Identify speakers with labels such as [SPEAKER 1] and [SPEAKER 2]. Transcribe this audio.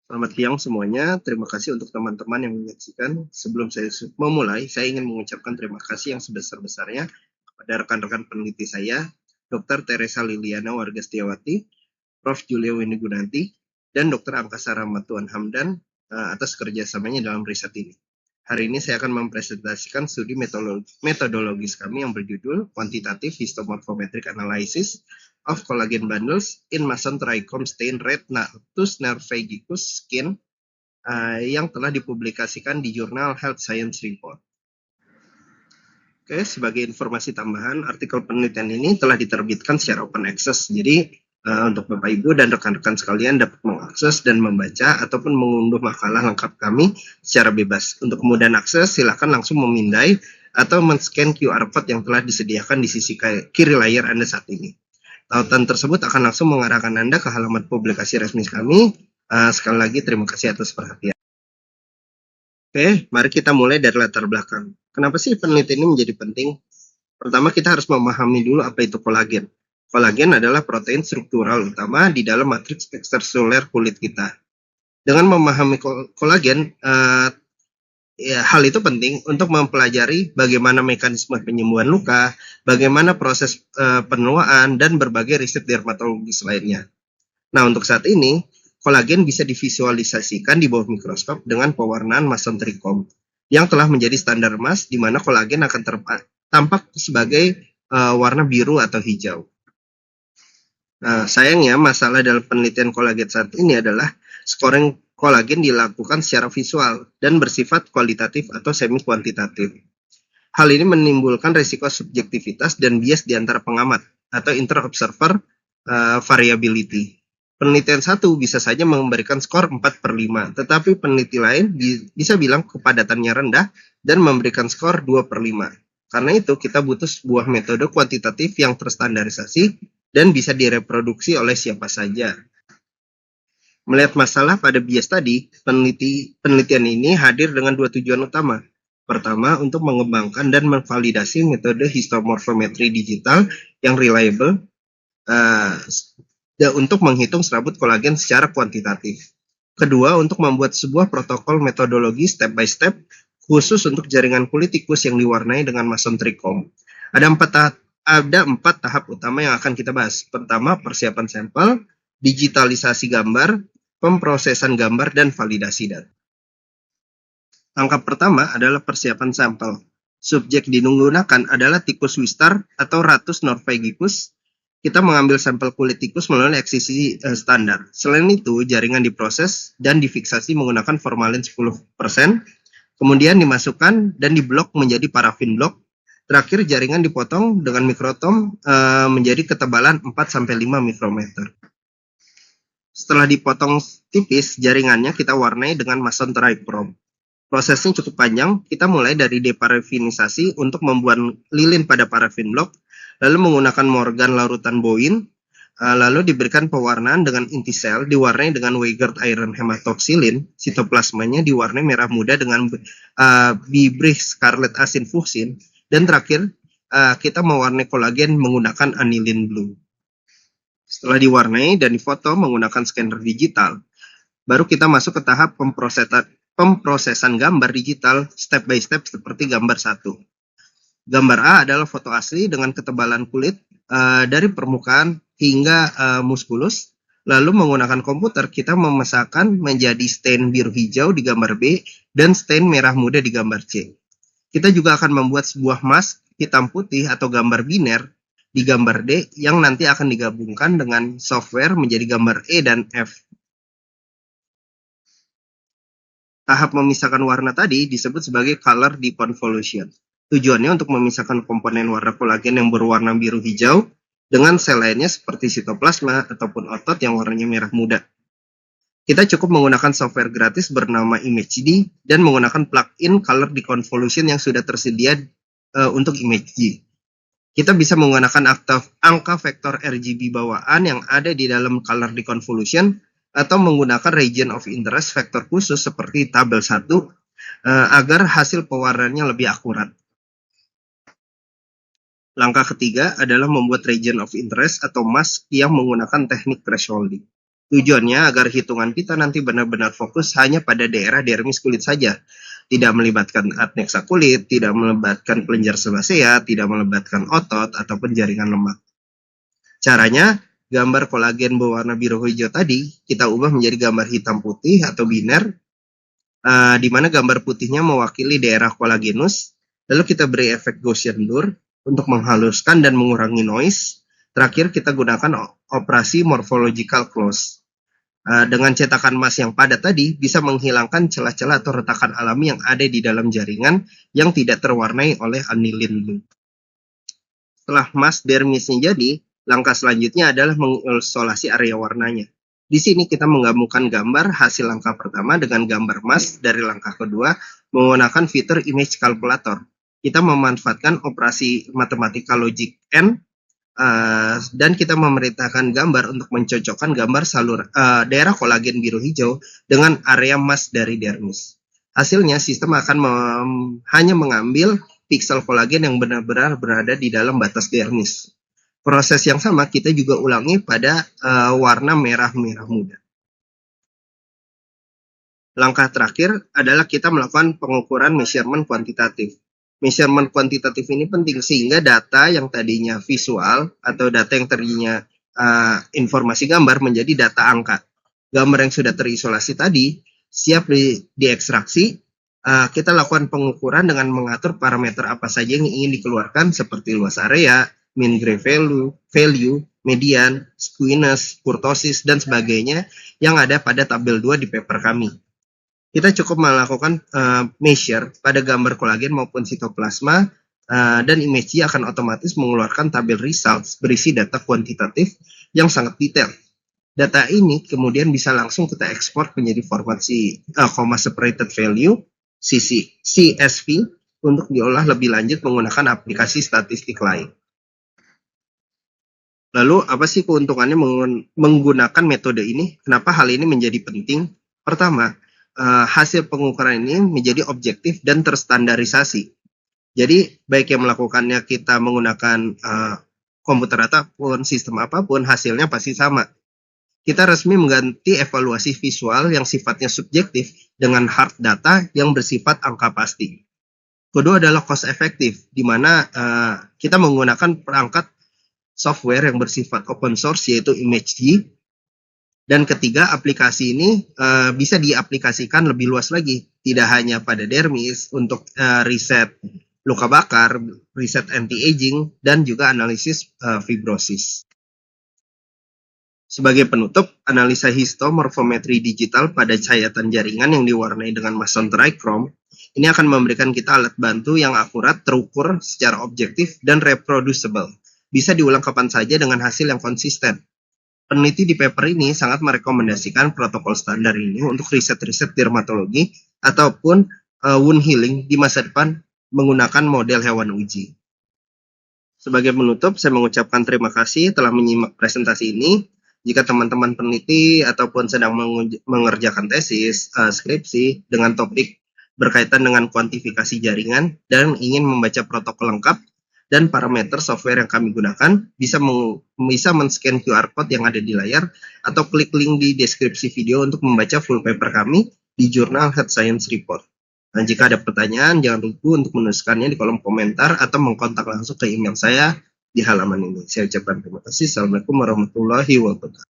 [SPEAKER 1] Selamat siang semuanya. Terima kasih untuk teman-teman yang menyaksikan. Sebelum saya memulai, saya ingin mengucapkan terima kasih yang sebesar-besarnya kepada rekan-rekan peneliti saya, Dr. Teresa Liliana Warga Setiawati, Prof. Julia Windy dan Dr. Angkasa Ramatuan Hamdan atas kerjasamanya dalam riset ini. Hari ini saya akan mempresentasikan studi metodologis kami yang berjudul Quantitative Histomorphometric Analysis of Collagen Bundles in Mason Trichome Stained Red Natus Norvegicus Skin yang telah dipublikasikan di jurnal Health Science Report. Oke, sebagai informasi tambahan, artikel penelitian ini telah diterbitkan secara open access. Jadi, untuk Bapak Ibu dan rekan-rekan sekalian dapat mengakses dan membaca ataupun mengunduh makalah lengkap kami secara bebas. Untuk kemudahan akses, silakan langsung memindai atau men-scan QR code yang telah disediakan di sisi kiri layar Anda saat ini. Tautan tersebut akan langsung mengarahkan Anda ke halaman publikasi resmi kami. Sekali lagi, terima kasih atas perhatian. Oke, mari kita mulai dari latar belakang. Kenapa sih penelitian ini menjadi penting? Pertama, kita harus memahami dulu apa itu kolagen. Kolagen adalah protein struktural utama di dalam matriks ekstraseluler kulit kita. Dengan memahami kolagen, hal itu penting untuk mempelajari bagaimana mekanisme penyembuhan luka, bagaimana proses penuaan, dan berbagai riset dermatologis lainnya. Nah, untuk saat ini, kolagen bisa divisualisasikan di bawah mikroskop dengan pewarnaan Mason Trichome yang telah menjadi standar emas di mana kolagen akan tampak sebagai warna biru atau hijau. Nah, sayangnya masalah dalam penelitian kolagen saat ini adalah scoring kolagen dilakukan secara visual dan bersifat kualitatif atau semi kuantitatif. Hal ini menimbulkan risiko subjektivitas dan bias di antara pengamat atau inter-observer variability. Penelitian satu bisa saja memberikan skor 4/5, tetapi peneliti lain bisa bilang kepadatannya rendah dan memberikan skor 2/5. Karena itu, kita butuh sebuah metode kuantitatif yang terstandarisasi dan bisa direproduksi oleh siapa saja. Melihat masalah pada bias tadi, penelitian ini hadir dengan dua tujuan utama. Pertama, untuk mengembangkan dan memvalidasi metode histomorphometri digital yang reliable untuk menghitung serabut kolagen secara kuantitatif. Kedua, untuk membuat sebuah protokol metodologi step by step khusus untuk jaringan kulit tikus yang diwarnai dengan Mason Trichome. Ada empat tahap utama yang akan kita bahas. Pertama, persiapan sampel, digitalisasi gambar, pemrosesan gambar, dan validasi data. Langkah pertama adalah persiapan sampel. Subjek digunakan adalah tikus Wistar atau Ratus Norvegicus. Kita mengambil sampel kulit tikus melalui eksisi standar. Selain itu, jaringan diproses dan difiksasi menggunakan formalin 10%, kemudian dimasukkan dan diblok menjadi parafin blok. Terakhir, jaringan dipotong dengan mikrotom menjadi ketebalan 4-5 mikrometer. Setelah dipotong tipis, jaringannya kita warnai dengan Mason Trichome. Prosesnya cukup panjang. Kita mulai dari deparafinisasi untuk membuat lilin pada parafin blok, lalu menggunakan Morgan larutan Bowen, lalu diberikan pewarnaan dengan inti sel diwarnai dengan Weigert iron hematoxylin, sitoplasmanya diwarnai merah muda dengan Bibrich scarlet acin fuchsin, dan terakhir kita mewarnai kolagen menggunakan aniline blue. Setelah diwarnai dan difoto menggunakan scanner digital, baru kita masuk ke tahap pemrosesan gambar digital step by step seperti gambar 1. Gambar A adalah foto asli dengan ketebalan kulit dari permukaan hingga muskulus. Lalu menggunakan komputer kita memesakan menjadi stain biru hijau di gambar B dan stain merah muda di gambar C. Kita juga akan membuat sebuah mask hitam putih atau gambar biner di gambar D yang nanti akan digabungkan dengan software menjadi gambar E dan F. Tahap memisahkan warna tadi disebut sebagai color deconvolution. Tujuannya untuk memisahkan komponen warna kolagen yang berwarna biru hijau dengan sel lainnya seperti sitoplasma ataupun otot yang warnanya merah muda. Kita cukup menggunakan software gratis bernama ImageD dan menggunakan plugin color deconvolution yang sudah tersedia untuk ImageD. Kita bisa menggunakan angka vektor RGB bawaan yang ada di dalam color deconvolution atau menggunakan region of interest vektor khusus seperti tabel 1 agar hasil pewarnaannya lebih akurat. Langkah ketiga adalah membuat region of interest atau mask yang menggunakan teknik thresholding. Tujuannya agar hitungan kita nanti benar-benar fokus hanya pada daerah dermis kulit saja, tidak melibatkan adnexa kulit, tidak melibatkan kelenjar sebasea, tidak melibatkan otot ataupun jaringan lemak. Caranya, gambar kolagen berwarna biru hijau tadi kita ubah menjadi gambar hitam putih atau biner, di mana gambar putihnya mewakili daerah kolagenus, lalu kita beri efek Gaussian blur untuk menghaluskan dan mengurangi noise. Terakhir kita gunakan operasi morphological close. Dengan cetakan emas yang padat tadi bisa menghilangkan celah-celah atau retakan alami yang ada di dalam jaringan yang tidak terwarnai oleh aniline blue. Setelah emas dermisnya jadi, langkah selanjutnya adalah mengisolasi area warnanya. Di sini kita menggabungkan gambar hasil langkah pertama dengan gambar emas dari langkah kedua menggunakan fitur image calculator. Kita memanfaatkan operasi matematika logic N, dan kita memerintahkan gambar untuk mencocokkan gambar daerah kolagen biru hijau dengan area emas dari dermis. Hasilnya sistem akan hanya mengambil piksel kolagen yang benar-benar berada di dalam batas dermis. Proses yang sama kita juga ulangi pada warna merah-merah muda. Langkah terakhir adalah kita melakukan pengukuran measurement kuantitatif. Measurement kuantitatif ini penting sehingga data yang tadinya visual atau data yang tadinya informasi gambar menjadi data angka. Gambar yang sudah terisolasi tadi siap diekstraksi. Kita lakukan pengukuran dengan mengatur parameter apa saja yang ingin dikeluarkan seperti luas area, mean gray value, median, skewness, kurtosis, dan sebagainya yang ada pada tabel 2 di paper kami. Kita cukup melakukan measure pada gambar kolagen maupun sitoplasma, dan Imagee akan otomatis mengeluarkan tabel results berisi data kuantitatif yang sangat detail. Data ini kemudian bisa langsung kita ekspor menjadi format comma separated value, CSV, untuk diolah lebih lanjut menggunakan aplikasi statistik lain. Lalu apa sih keuntungannya menggunakan metode ini? Kenapa hal ini menjadi penting? Pertama, hasil pengukuran ini menjadi objektif dan terstandarisasi. Jadi baik yang melakukannya kita menggunakan komputer ataupun sistem apapun, hasilnya pasti sama. Kita resmi mengganti evaluasi visual yang sifatnya subjektif dengan hard data yang bersifat angka pasti. Kedua adalah cost efektif, di mana kita menggunakan perangkat software yang bersifat open source yaitu Imagee. Dan ketiga, aplikasi ini bisa diaplikasikan lebih luas lagi, tidak hanya pada dermis untuk riset luka bakar, riset anti-aging, dan juga analisis fibrosis. Sebagai penutup, analisa histomorfometri digital pada cahayatan jaringan yang diwarnai dengan mason trichrome ini akan memberikan kita alat bantu yang akurat, terukur secara objektif, dan reproducible. Bisa diulang kapan saja dengan hasil yang konsisten. Peneliti di paper ini sangat merekomendasikan protokol standar ini untuk riset-riset dermatologi ataupun wound healing di masa depan menggunakan model hewan uji. Sebagai penutup, saya mengucapkan terima kasih telah menyimak presentasi ini. Jika teman-teman peneliti ataupun sedang mengerjakan tesis, skripsi dengan topik berkaitan dengan kuantifikasi jaringan dan ingin membaca protokol lengkap dan parameter software yang kami gunakan, bisa men-scan QR code yang ada di layar atau klik link di deskripsi video untuk membaca full paper kami di jurnal Health Science Report. Nah, jika ada pertanyaan, jangan lupa untuk menuliskannya di kolom komentar atau mengkontak langsung ke email saya di halaman ini. Saya ucapkan terima kasih. Assalamualaikum warahmatullahi wabarakatuh.